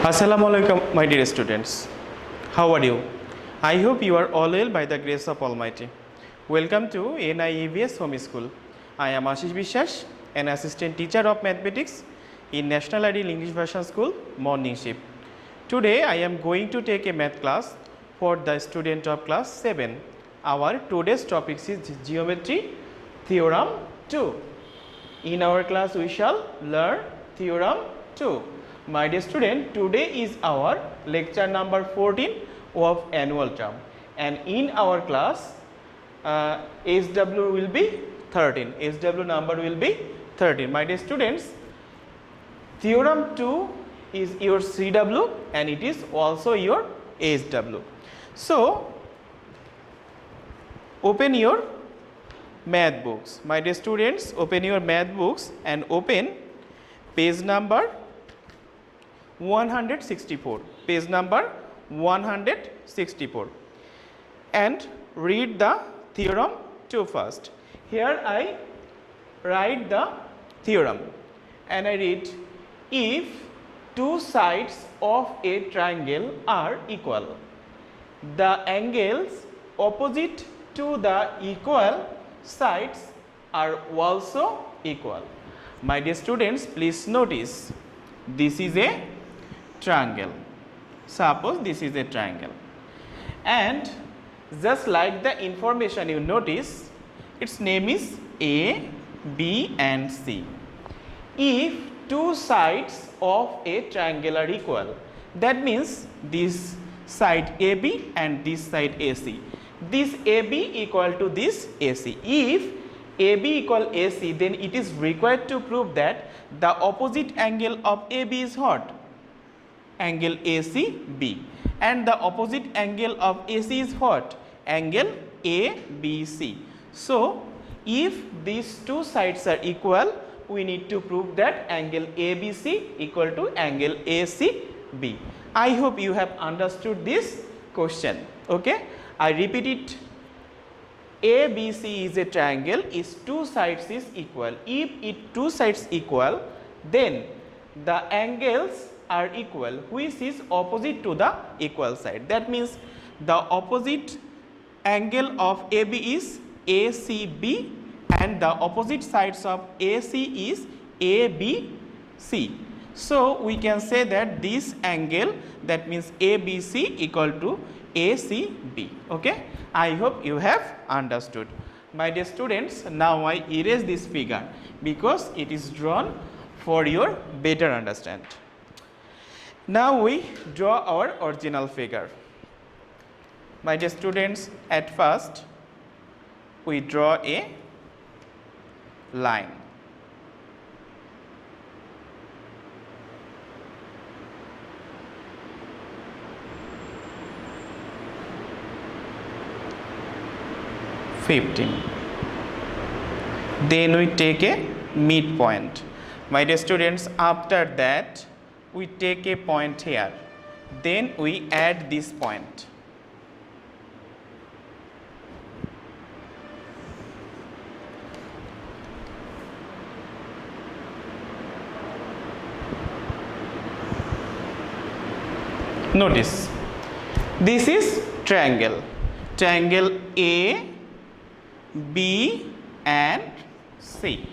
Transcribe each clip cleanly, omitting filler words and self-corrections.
Assalamualaikum, my dear students. How are you? I hope you are all well by the grace of Almighty. Welcome to NIEVS Home School. I am Ashis Biswas, an assistant teacher of mathematics in National Ideal English Version School, morning shift. Today I am going to take a math class for the student of class 7. Our today's topic is Geometry Theorem 2. In our class we shall learn Theorem 2. My dear student, today is our lecture number 14 of annual term, and in our class SW will be 13. SW number will be 13. My dear students, Theorem 2 is your CW and it is also your SW. So, open your math books. My dear students, open your math books and open page number 164, page number 164, and read the theorem 2 first. Here I write the theorem and I read, if two sides of a triangle are equal, the angles opposite to the equal sides are also equal. My dear students, please notice, this is a triangle. Suppose this is a triangle, and just like the information you notice, its name is A, B and C. If two sides of a triangle are equal, that means this side AB and this side AC. This AB equal to this AC. If AB equal AC, then it is required to prove that the opposite angle of AB is what? Angle ACB, and the opposite angle of AC is what? Angle ABC. So, if these two sides are equal, we need to prove that angle ABC equal to angle ACB. I hope you have understood this question. Okay, I repeat it. ABC is a triangle, is two sides is equal. If two sides equal, then the angles are equal, which is opposite to the equal side. That means the opposite angle of AB is ACB and the opposite sides of AC is ABC. So, we can say that this angle, that means ABC equal to ACB. Okay, I hope you have understood. My dear students, now I erase this figure because it is drawn for your better understanding. Now we draw our original figure. My dear students, at first we draw a line. Then we take a midpoint. My dear students, after that we take a point here. Then we add this point. Notice, this is triangle. Triangle A, B and C.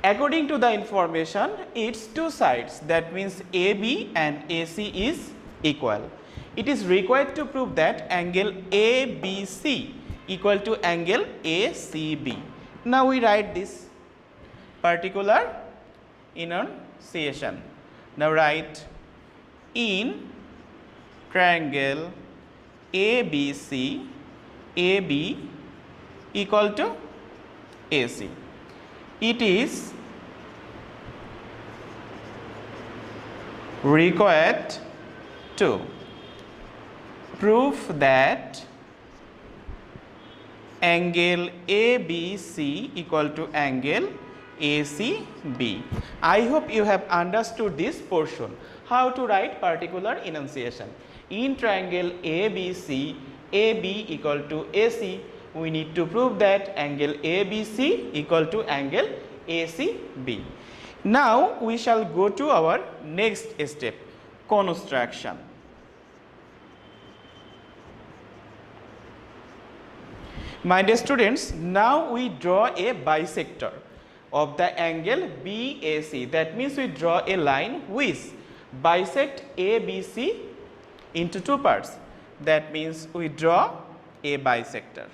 According to the information, its two sides, that means AB and AC is equal. It is required to prove that angle ABC equal to angle ACB. Now we write this particular enunciation. Now write, in triangle ABC, AB equal to AC, it is required to prove that angle ABC equal to angle ACB. I hope you have understood this portion. How to write particular enunciation. In triangle ABC, AB equal to AC, we need to prove that angle ABC equal to angle ACB. Now we shall go to our next step. construction. My dear students, now we draw a bisector of the angle BAC. That means we draw a line which bisect ABC into two parts. That means we draw a bisector.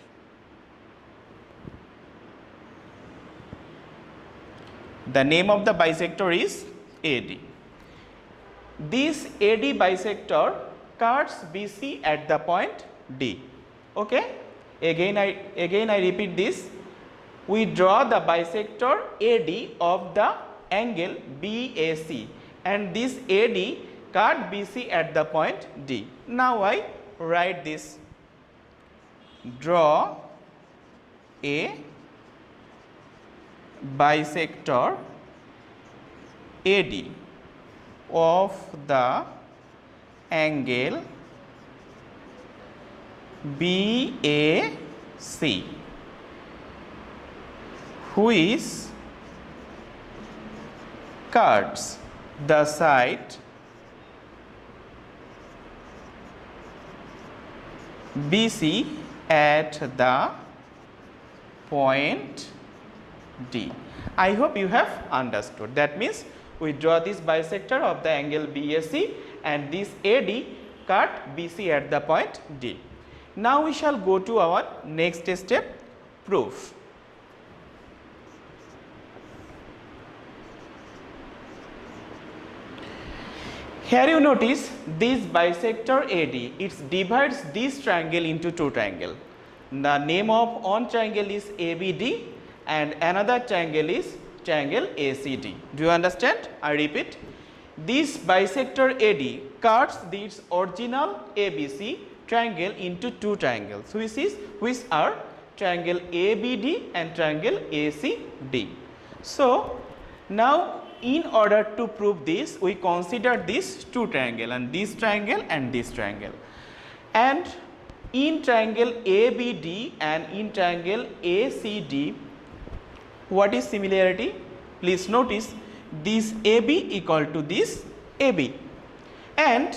The name of the bisector is AD. This AD bisector cuts BC at the point D. Okay? Again I repeat this. We draw the bisector AD of the angle BAC, and this AD cut BC at the point D. Now I write this. Draw a bisector AD of the angle BAC, which cuts the side BC at the point D. I hope you have understood. That means we draw this bisector of the angle BAC, and this AD cut BC at the point D. Now we shall go to our next step, proof. Here you notice this bisector AD, it divides this triangle into two triangles. The name of one triangle is ABD and another triangle is triangle ACD. Do you understand? I repeat. This bisector AD cuts this original ABC triangle into two triangles, which are triangle ABD and triangle ACD. So now in order to prove this, we consider these two triangles, and this triangle and this triangle. And in triangle ABD and in triangle ACD, what is similarity? Please notice this AB equal to this AB and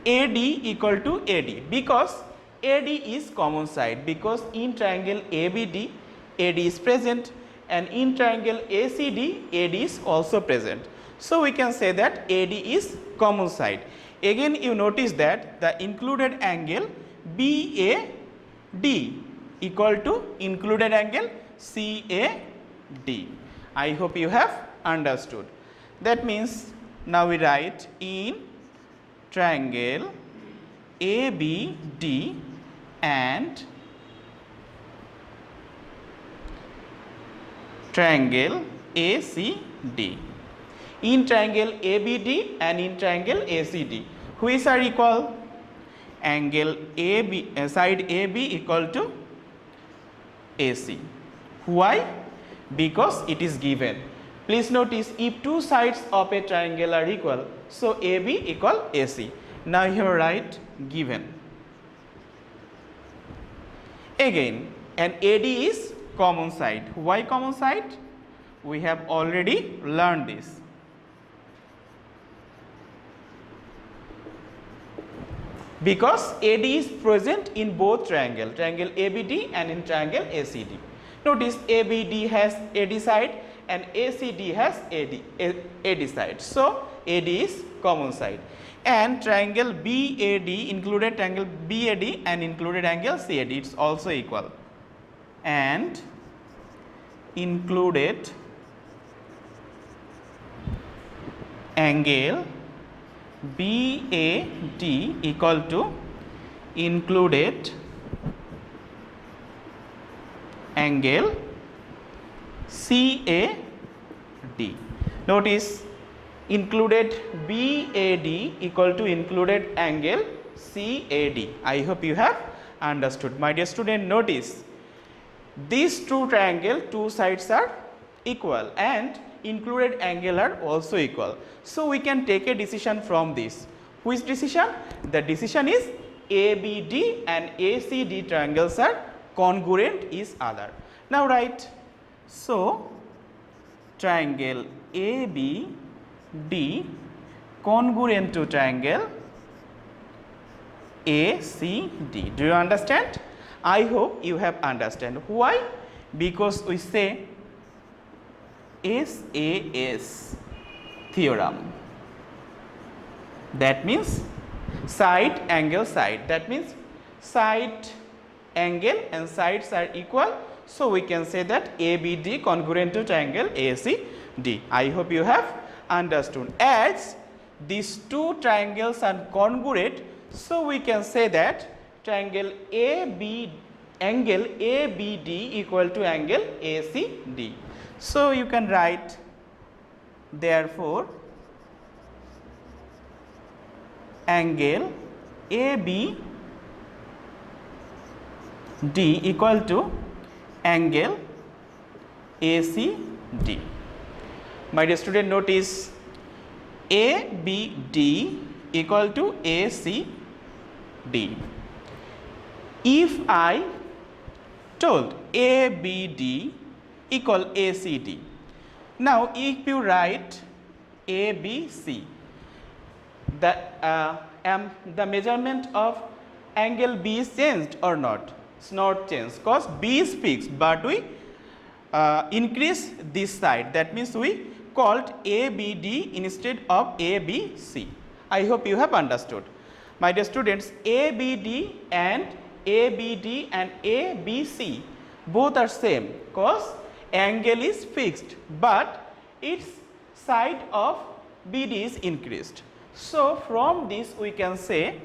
AD equal to AD, because AD is common side, because in triangle ABD AD is present and in triangle ACD AD is also present. So we can say that AD is common side. Again you notice that the included angle BAD equal to included angle CAD. I hope you have understood. That means now we write in triangle ABD and triangle ACD. In triangle ABD and in triangle ACD, which are equal? Angle AB, side AB equal to AC. Why? Because it is given. Please notice, if two sides of a triangle are equal, so AB equal AC. Now here write given. Again, and AD is common side. Why common side? We have already learned this. Because AD is present in both triangle ABD and in triangle ACD. Notice ABD has AD side and ACD has AD side. So AD is common side. And triangle BAD included triangle BAD and included angle CAD, it's also equal. And included angle BAD equal to included angle CAD. Notice included BAD equal to included angle CAD. I hope you have understood. My dear student, notice these two triangle, two sides are equal and included angle are also equal. So we can take a decision from this. Which decision? The decision is ABD and ACD triangles are congruent each other. Now write. So triangle ABD congruent to triangle ACD. Do you understand? I hope you have understand. Why? Because we say SAS theorem. That means side angle side. That means side angle and sides are equal. So we can say that ABD congruent to triangle ACD. I hope you have understood. As these two triangles are congruent, so we can say that triangle angle ABD equal to angle ACD. So you can write, therefore angle ABD equal to angle ACD. My dear student, notice ABD equal to ACD. If I told ABD equal ACD, now if you write ABC, the measurement of angle B is changed or not? It's not changed because B is fixed, but we increase this side. That means we called ABD instead of ABC. I hope you have understood. My dear students, ABD and ABC both are same because angle is fixed, but its side of BD is increased. So from this we can say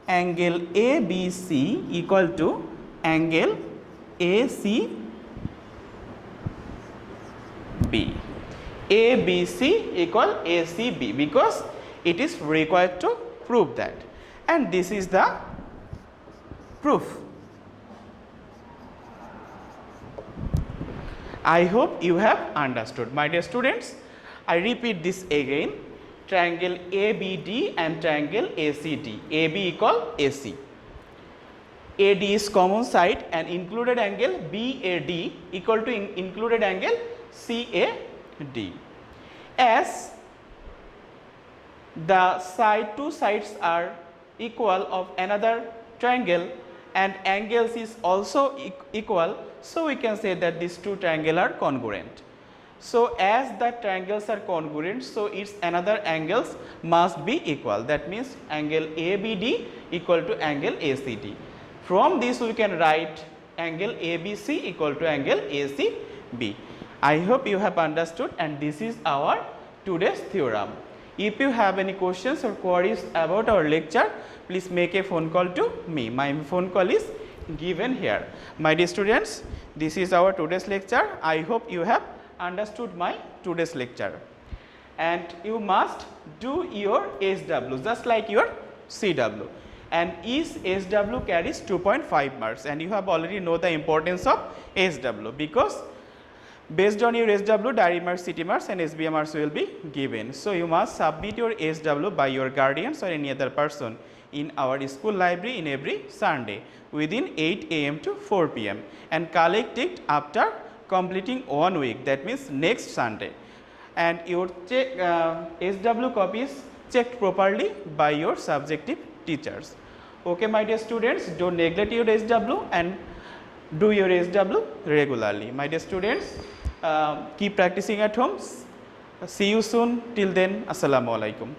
angle ABC equal to angle ACB. ABC equal ACB because it is required to prove that, and this is the proof. I hope you have understood. My dear students, I repeat this again. Triangle ABD and triangle ACD. AB equal AC. AD is common side and included angle BAD equal to included angle CAD. As the two sides are equal of another triangle and angles is also equal, so we can say that these two triangles are congruent. So as the triangles are congruent, so its another angles must be equal. That means angle ABD equal to angle ACD. From this we can write angle ABC equal to angle ACB. I hope you have understood, and this is our today's theorem. If you have any questions or queries about our lecture, please make a phone call to me. My phone call is given here. My dear students, this is our today's lecture. I hope you have understood my today's lecture, and you must do your SW just like your CW, and each SW carries 2.5 marks, and you have already know the importance of SW because based on your SW, diary marks, city marks and SBM marks will be given. So you must submit your SW by your guardians or any other person in our school library in every Sunday within 8 AM to 4 PM and collect it after completing 1 week, that means next Sunday, and your SW copies checked properly by your subjective teachers. Okay, my dear students, don't neglect your SW and do your SW regularly. My dear students, keep practicing at home. See you soon. Till then, Assalamu alaikum.